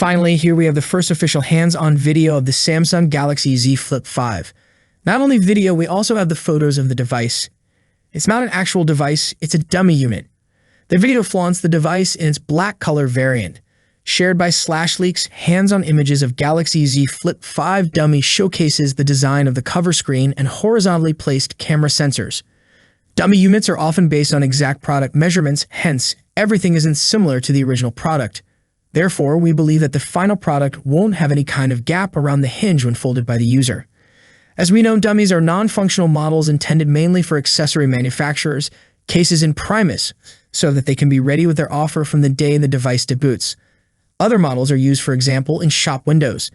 Finally, here we have the first official hands-on video of the Samsung Galaxy Z Flip 5. Not only video, we also have the photos of the device. It's not an actual device, it's a dummy unit. The video flaunts the device in its black color variant. Shared by SlashLeaks, hands-on images of Galaxy Z Flip 5 dummy showcases the design of the cover screen and horizontally placed camera sensors. Dummy units are often based on exact product measurements, hence, everything isn't similar to the original product. Therefore, we believe that the final product won't have any kind of gap around the hinge when folded by the user. As we know, dummies are non-functional models intended mainly for accessory manufacturers, cases in primis, so that they can be ready with their offer from the day the device debuts. Other models are used, for example, in shop windows.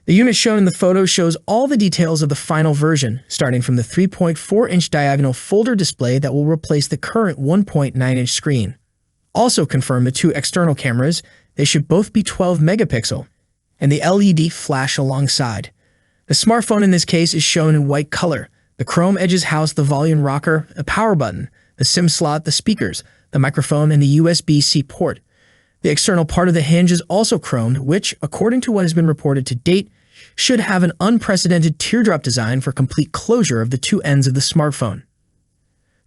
The unit shown in the photo shows all the details of the final version, starting from the 3.4-inch diagonal folder display that will replace the current 1.9-inch screen. Also confirm the two external cameras. They should both be 12 megapixel, and the LED flash alongside. The smartphone in this case is shown in white color. The chrome edges house the volume rocker, a power button, the SIM slot, the speakers, the microphone, and the USB-C port. The external part of the hinge is also chromed, which, according to what has been reported to date, should have an unprecedented teardrop design for complete closure of the two ends of the smartphone.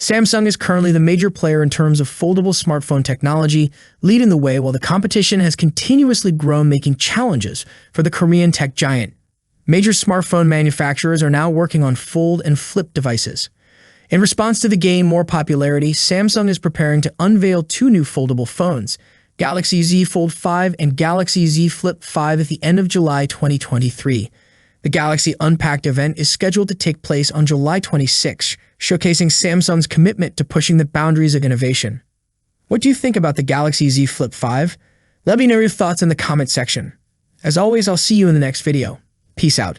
Samsung is currently the major player in terms of foldable smartphone technology, leading the way while the competition has continuously grown, making challenges for the Korean tech giant. Major smartphone manufacturers are now working on fold and flip devices. In response to the gain more popularity, Samsung is preparing to unveil two new foldable phones, Galaxy Z Fold 5 and Galaxy Z Flip 5 at the end of July 2023. The Galaxy Unpacked event is scheduled to take place on July 26, showcasing Samsung's commitment to pushing the boundaries of innovation. What do you think about the Galaxy Z Flip 5? Let me know your thoughts in the comment section. As always, I'll see you in the next video. Peace out.